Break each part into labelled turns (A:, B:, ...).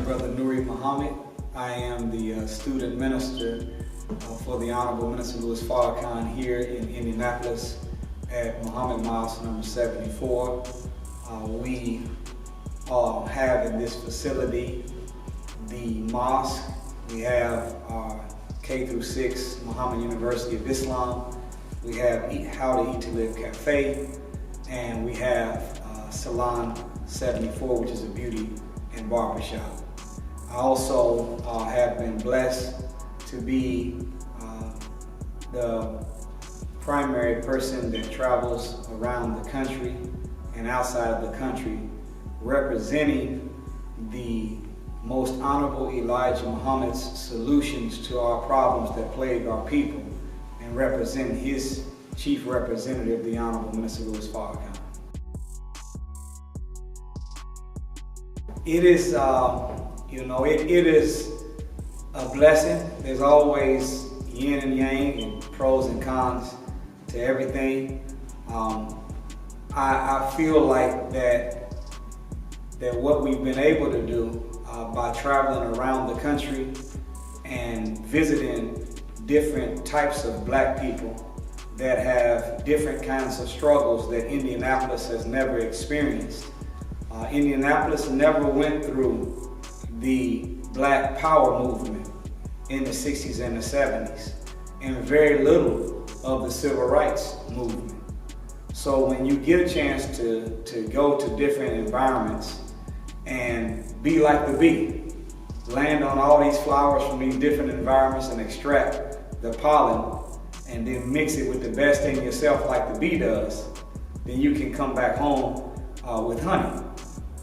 A: Brother Nuri Muhammad. I am the student minister for the Honorable Minister Louis Farrakhan here in Indianapolis at Muhammad Mosque number 74. We have in this facility the mosque. We have our K through 6 Muhammad University of Islam. We have How to Eat to Live Cafe, and we have Salon 74, which is a beauty and barbershop. I also have been blessed to be the primary person that travels around the country and outside of the country representing the Most Honorable Elijah Muhammad's solutions to our problems that plague our people, and represent his chief representative, the Honorable Minister Louis Farrakhan. It is, it is a blessing. There's always yin and yang and pros and cons to everything. I feel like that what we've been able to do by traveling around the country and visiting different types of black people that have different kinds of struggles that Indianapolis has never experienced. Indianapolis never went through the Black Power movement in the 60s and the 70s, and very little of the Civil Rights movement. So when you get a chance to go to different environments and be like the bee, land on all these flowers from these different environments and extract the pollen and then mix it with the best in yourself like the bee does, then you can come back home with honey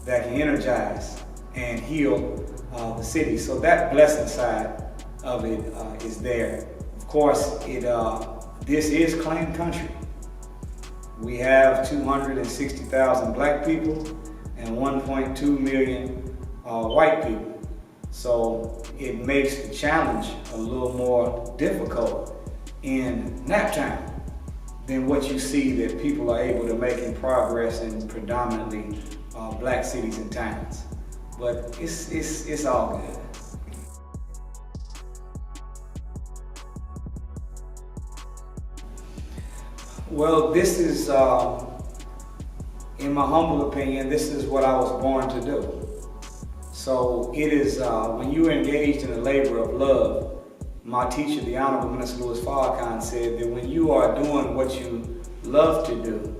A: that can energize and heal the city. So that blessing side of it is there. Of course, this is claim country. We have 260,000 black people and 1.2 million white people. So it makes the challenge a little more difficult in Naptown than what you see that people are able to make in progress in predominantly black cities and towns. But it's all good. Well, this is, in my humble opinion, this is what I was born to do. So it is, when you are engaged in a labor of love, my teacher, the Honorable Minister Louis Farrakhan, said that when you are doing what you love to do,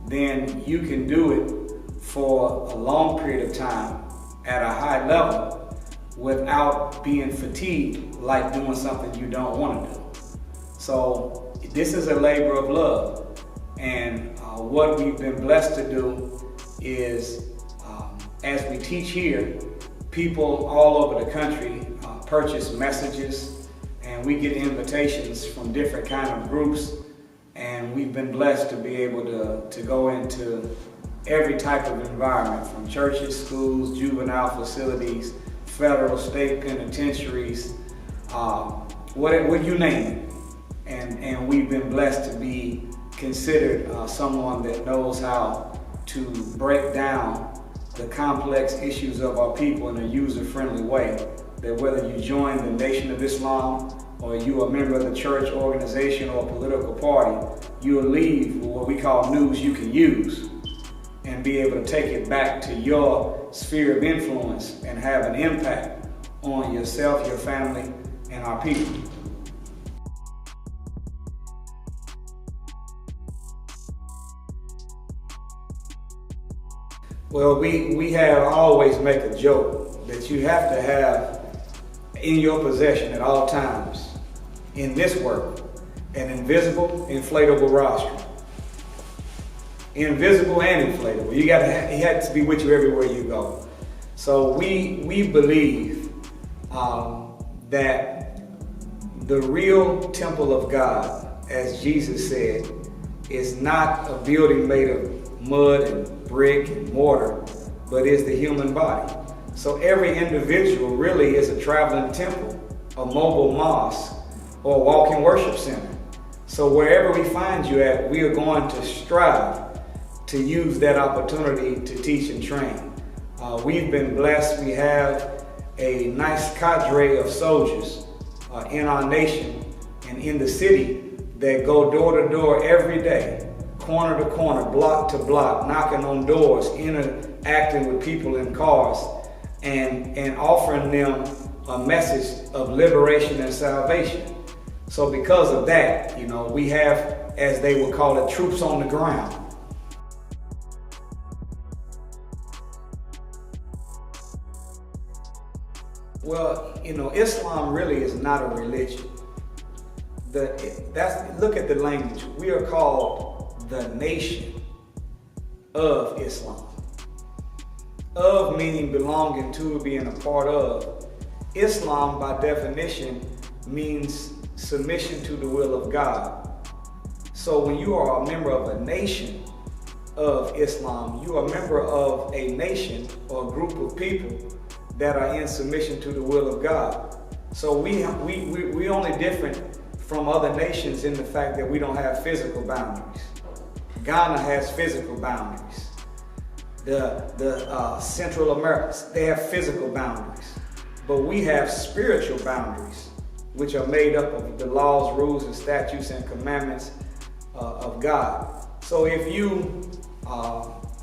A: then you can do it for a long period of time at a high level without being fatigued like doing something you don't want to do. So this is a labor of love, and what we've been blessed to do is, as we teach here, people all over the country purchase messages, and we get invitations from different kind of groups, and we've been blessed to be able to go into every type of environment, from churches, schools, juvenile facilities, federal, state penitentiaries, what you name it. And we've been blessed to be considered someone that knows how to break down the complex issues of our people in a user-friendly way. That whether you join the Nation of Islam or you are a member of the church, organization, or political party, you'll leave with what we call news you can use and be able to take it back to your sphere of influence and have an impact on yourself, your family, and our people. Well, we have always make a joke that you have to have in your possession at all times in this world an invisible, inflatable rostrum. Invisible and inflatable. He has to be with you everywhere you go. So we believe that the real temple of God, as Jesus said, is not a building made of mud and brick and mortar, but is the human body. So every individual really is a traveling temple, a mobile mosque, or a walking worship center. So wherever we find you at, we are going to strive to use that opportunity to teach and train. We've been blessed. We have a nice cadre of soldiers in our nation and in the city that go door to door every day, corner to corner, block to block, knocking on doors, interacting with people in cars, and offering them a message of liberation and salvation. So because of that, we have, as they would call it, troops on the ground. Well, Islam really is not a religion. Look at the language. We are called the nation of Islam. Of meaning belonging to, being a part of. Islam, by definition, means submission to the will of God. So when you are a member of a nation of Islam, you are a member of a nation or a group of people that are in submission to the will of God. So we only different from other nations in the fact that we don't have physical boundaries. Ghana has physical boundaries. The Central Americans, they have physical boundaries. But we have spiritual boundaries, which are made up of the laws, rules, and statutes and commandments of God. So if you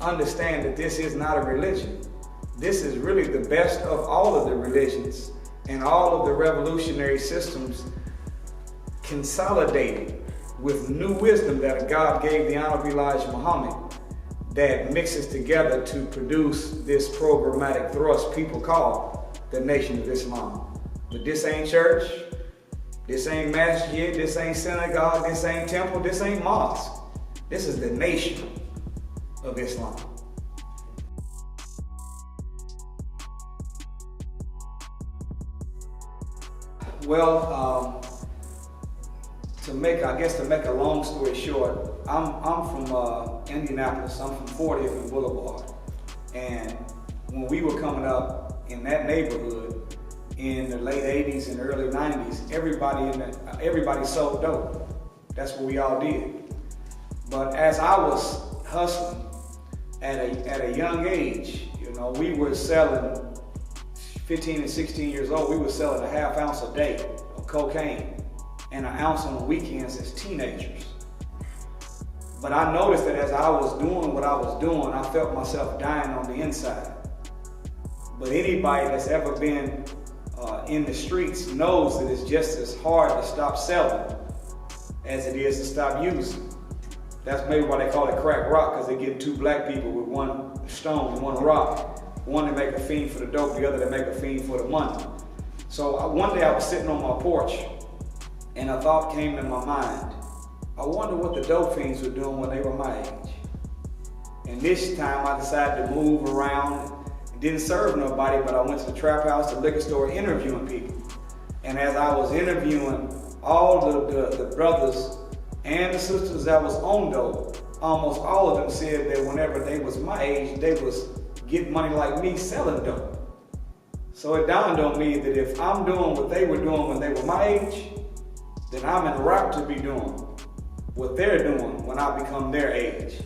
A: understand that this is not a religion, this is really the best of all of the religions and all of the revolutionary systems consolidated with new wisdom that God gave the Honoree Elijah Muhammad, that mixes together to produce this programmatic thrust people call the Nation of Islam. But this ain't church, this ain't masjid, this ain't synagogue, this ain't temple, this ain't mosque. This is the Nation of Islam. Well, to make a long story short, I'm from Indianapolis. I'm from 40th and Boulevard, and when we were coming up in that neighborhood in the late 80s and early 90s, everybody sold dope. That's what we all did. But as I was hustling at a young age, we were selling 15 and 16 years old. We were selling a half ounce a day of cocaine and an ounce on the weekends as teenagers. But I noticed that as I was doing what I was doing, I felt myself dying on the inside. But anybody that's ever been in the streets knows that it's just as hard to stop selling as it is to stop using. That's maybe why they call it crack rock, because they get two black people with one stone and one rock. One to make a fiend for the dope, the other to make a fiend for the money. So one day I was sitting on my porch, and a thought came to my mind. I wonder what the dope fiends were doing when they were my age. And this time I decided to move around. It didn't serve nobody, but I went to the trap house, the liquor store, interviewing people. And as I was interviewing all the brothers and the sisters that was on dope, almost all of them said that whenever they was my age, they was getting money like me selling dope. So it dawned on me that if I'm doing what they were doing when they were my age, then I'm en route to be doing what they're doing when I become their age.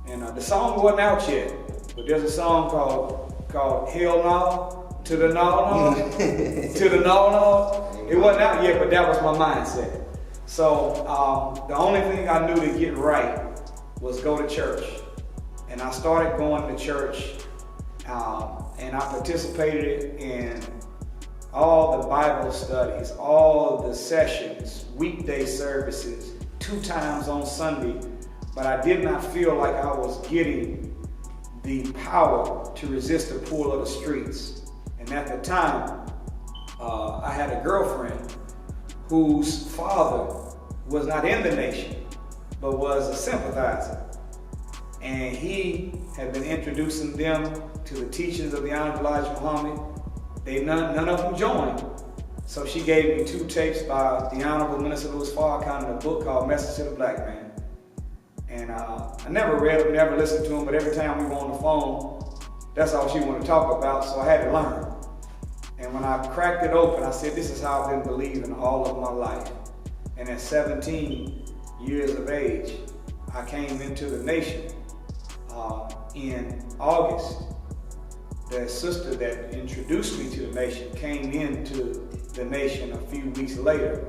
A: And the song wasn't out yet, but there's a song called Hell No, to the No No, to the No No. It wasn't out yet, but that was my mindset. So the only thing I knew to get right was go to church. And I started going to church, and I participated in all the Bible studies, all of the sessions, weekday services, 2 times on Sunday, but I did not feel like I was getting the power to resist the pull of the streets. And at the time, I had a girlfriend whose father was not in the nation, but was a sympathizer. And he had been introducing them to the teachings of the Honoree Elijah Muhammad. None of them joined. So she gave me 2 tapes by the Honorable Minister Louis Farrakhan in a book called Message to the Black Man. And I never read them, never listened to them, but every time we were on the phone, that's all she wanted to talk about, so I had to learn. And when I cracked it open, I said, this is how I've been believing all of my life. And at 17 years of age, I came into the nation in August the sister that introduced me to the nation came into the nation a few weeks later,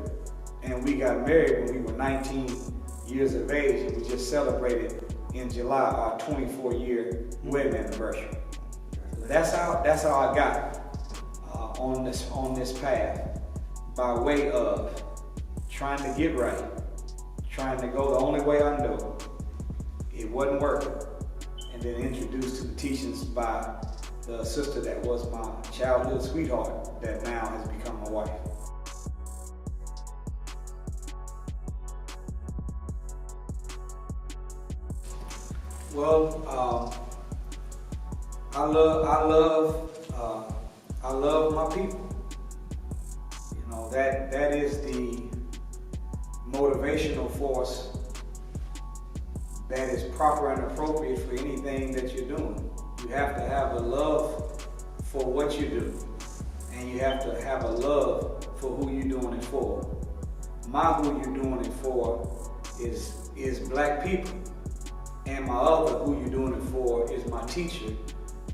A: and we got married when we were 19 years of age, and we just celebrated in July our 24-year wedding anniversary. That's how I got on this path, by way of trying to get right, trying to go the only way I know. It wasn't working, and then introduced to the teachings by the sister that was my childhood sweetheart that now has become my wife. Well, I love my people. You know, that is the motivational force that is proper and appropriate for anything that you're doing. You have to have a love for what you do, and you have to have a love for who you're doing it for. My who you're doing it for is black people, and my other who you're doing it for is my teacher,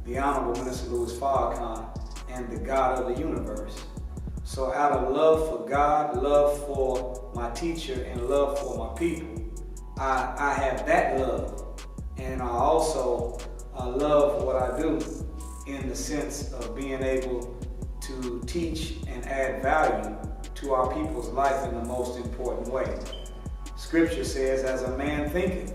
A: the Honorable Minister Louis Farrakhan, and the God of the universe. So out of love for God, love for my teacher, and love for my people, I have that love. And I also love what I do in the sense of being able to teach and add value to our people's life in the most important way. Scripture says, as a man thinketh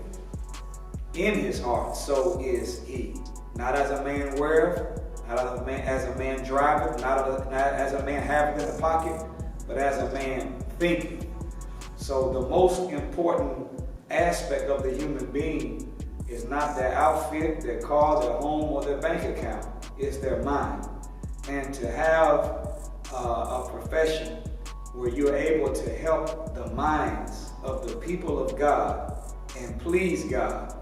A: in his heart, so is he. Not as a man weareth, not as a man driveth, not as a man haveth in the pocket, but as a man thinketh. So the most important aspect of the human being is not their outfit, their car, their home, or their bank account. It's their mind. And to have a profession where you're able to help the minds of the people of God and please God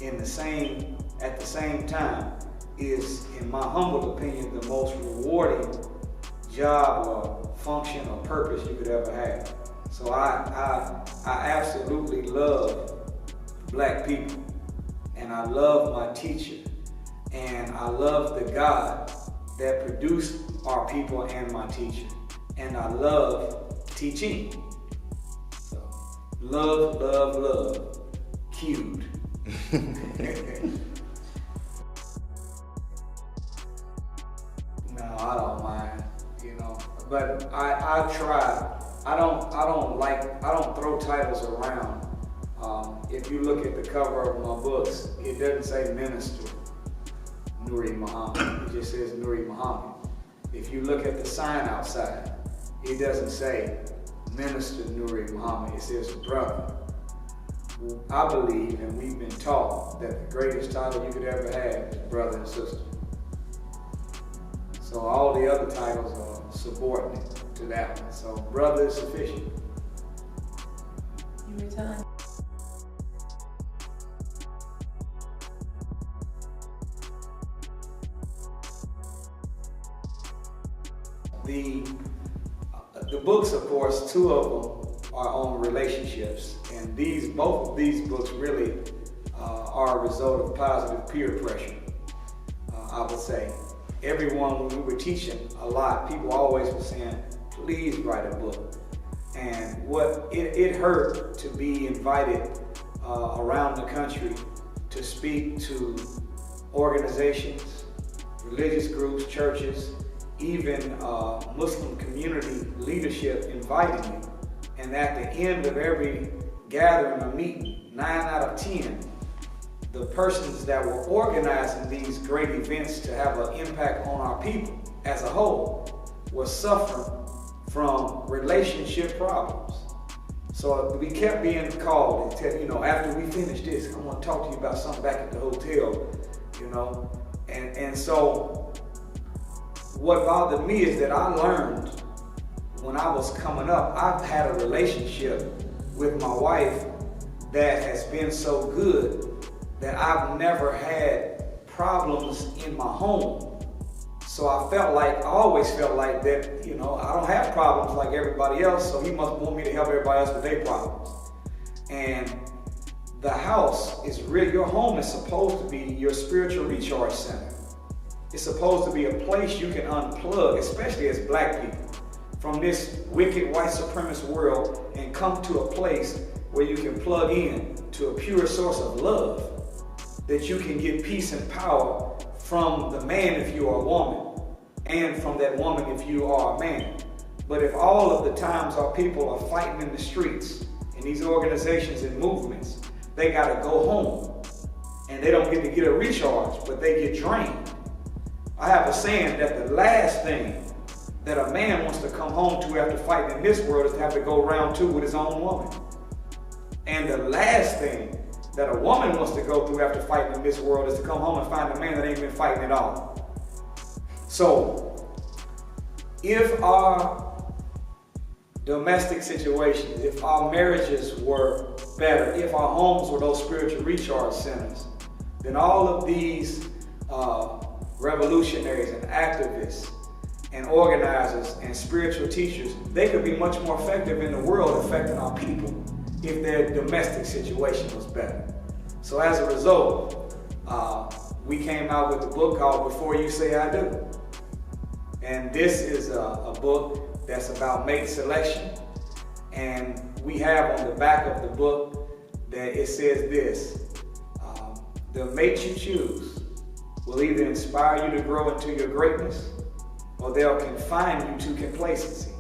A: at the same time is, in my humble opinion, the most rewarding job or function or purpose you could ever have. So I absolutely love black people, and I love my teacher, and I love the God that produced our people and my teacher, and I love teaching. So love, love, love, cubed. No, I don't mind, you know, but I try. I don't throw titles around. If you look at the cover of my books, it doesn't say Minister Nuri Muhammad. It just says Nuri Muhammad. If you look at the sign outside, it doesn't say Minister Nuri Muhammad. It says brother. I believe, and we've been taught, that the greatest title you could ever have is brother and sister. So all the other titles are subordinate to that one. So brother is sufficient.
B: Your time.
A: The books, of course, two of them are on relationships, and both of these books really are a result of positive peer pressure. I would say everyone, when we were teaching a lot, people always were saying, "Please write a book." And it hurt to be invited around the country to speak to organizations, religious groups, churches, even Muslim community leadership inviting me. And at the end of every gathering or meeting, 9 out of 10, the persons that were organizing these great events to have an impact on our people as a whole were suffering from relationship problems. So we kept being called and said, after we finish this, I want to talk to you about something back at the hotel, And so what bothered me is that I learned when I was coming up, I've had a relationship with my wife that has been so good that I've never had problems in my home. So I always felt like that, I don't have problems like everybody else, so he must want me to help everybody else with their problems. And the house is really, your home is supposed to be your spiritual recharge center. It's supposed to be a place you can unplug, especially as black people, from this wicked white supremacist world and come to a place where you can plug in to a pure source of love, that you can get peace and power from the man if you are a woman, and from that woman if you are a man. But if all of the times our people are fighting in the streets, in these organizations and movements, they gotta go home and they don't get a recharge, but they get drained. I have a saying that the last thing that a man wants to come home to after fighting in this world is to have to go round two with his own woman. And the last thing that a woman wants to go through after fighting in this world is to come home and find a man that ain't been fighting at all. So, if our domestic situations, if our marriages were better, if our homes were those spiritual recharge centers, then all of these revolutionaries and activists and organizers and spiritual teachers, they could be much more effective in the world affecting our people if their domestic situation was better. So as a result, we came out with a book called Before You Say I Do. And this is a book that's about mate selection. And we have on the back of the book that it says this: the mate you choose will either inspire you to grow into your greatness, or they'll confine you to complacency.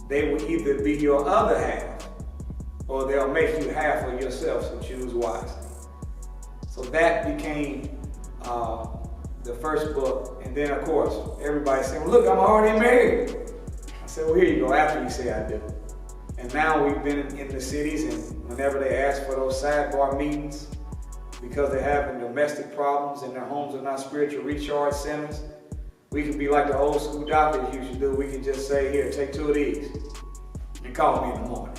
A: They will either be your other half, or they'll make you half of yourself, so choose wisely. So that became the first book. And then of course, everybody said, well, look, I'm already married. I said, well, here you go, after you say I do. And now we've been in the cities, and whenever they ask for those sidebar meetings, because they're having domestic problems and their homes are not spiritual recharge centers, we can be like the old school doctors used to do. We can just say, here, take 2 of these and call me in the morning.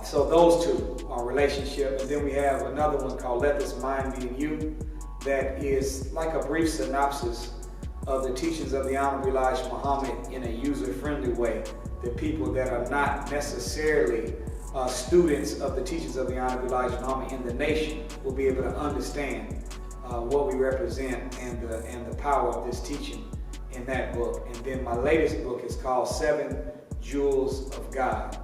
A: So those two are relationship. And then we have another one called Let This Mind Be in You, that is like a brief synopsis of the teachings of the Honoree Elijah Muhammad in a user-friendly way, that people that are not necessarily students of the teachings of the Honoree Elijah Muhammad in the nation will be able to understand what we represent and the power of this teaching in that book. And then my latest book is called 7 Jewels of God.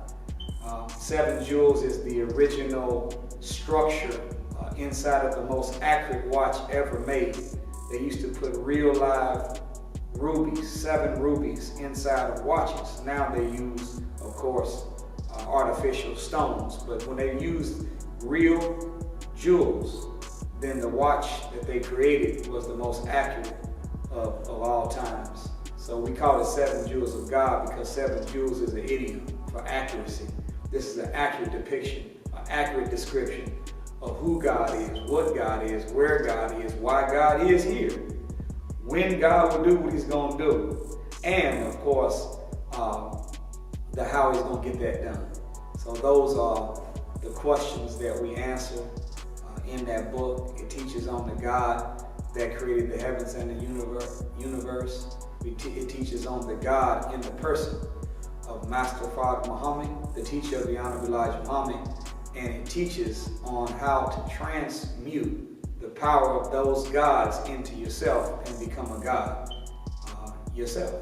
A: 7 Jewels is the original structure inside of the most accurate watch ever made. They used to put real live rubies, 7 rubies inside of watches. Now they use, of course, artificial stones. But when they used real jewels, then the watch that they created was the most accurate of all times. So we call it 7 Jewels of God because 7 jewels is an idiom for accuracy. This is an accurate depiction, an accurate description of who God is, what God is, where God is, why God is here, when God will do what he's going to do, and of course, the how he's going to get that done. So those are the questions that we answer in that book. It teaches on the God that created the heavens and the universe. It teaches on the God in the person of Master Father Muhammad, the teacher of the Honoree Elijah Muhammad, and it teaches on how to transmute the power of those gods into yourself and become a God yourself.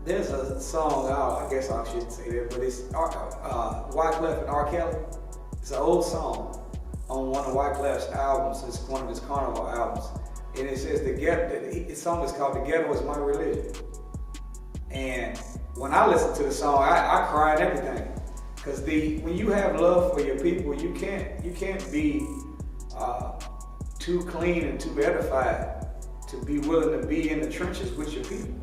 A: There's a song, I guess I shouldn't say that, but it's Wyclef and R. Kelly. It's an old song on one of Wyclef's albums. It's one of his carnival albums. And it says, the song is called The Ghetto Is My Religion. And when I listen to the song, I cry and everything. Because when you have love for your people, you can't be too clean and too edified to be willing to be in the trenches with your people.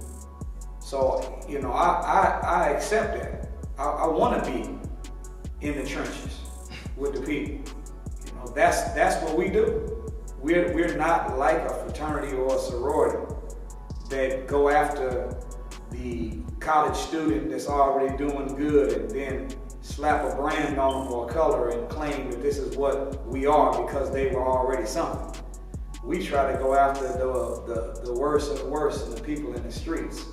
A: So, you know, I accept that. I want to be in the trenches with the people. You know, that's what we do. We're not like a fraternity or a sorority that go after the college student that's already doing good and then slap a brand on them or a color and claim that this is what we are because they were already something. we try to go after the worst of the worst and the people in the streets.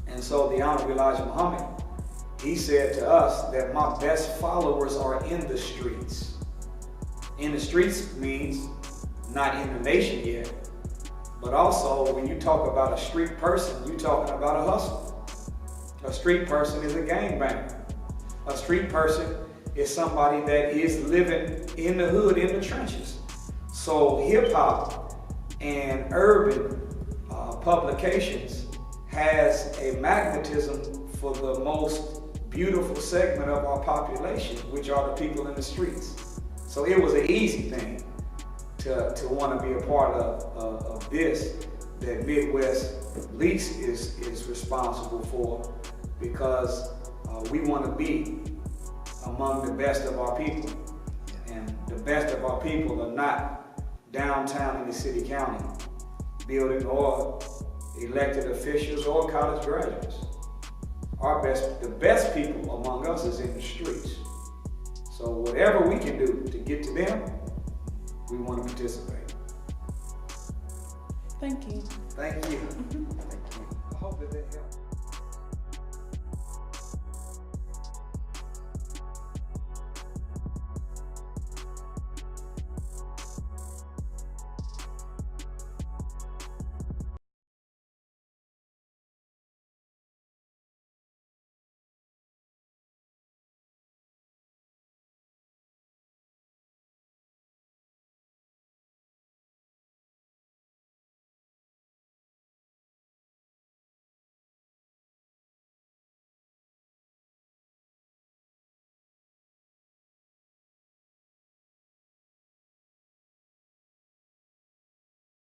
A: And so the Honoree Elijah Muhammad, he said to us that my best followers are in the streets. In the streets means not in the nation yet, but also when you talk about a street person, you're talking about a hustler. A street person is a gangbanger. A street person is somebody that is living in the hood, in the trenches. So hip hop and urban publications has a magnetism for the most beautiful segment of our population, which are the people in the streets. So it was an easy thing to want to be a part of this that Midwest Lease is responsible for, because we want to be among the best of our people. And the best of our people are not downtown in the city county building or elected officials or college graduates. The best people among us is in the streets. So whatever we can do to get to them, we want to participate.
B: Thank you.
A: Thank you. Thank you. I hope that helped.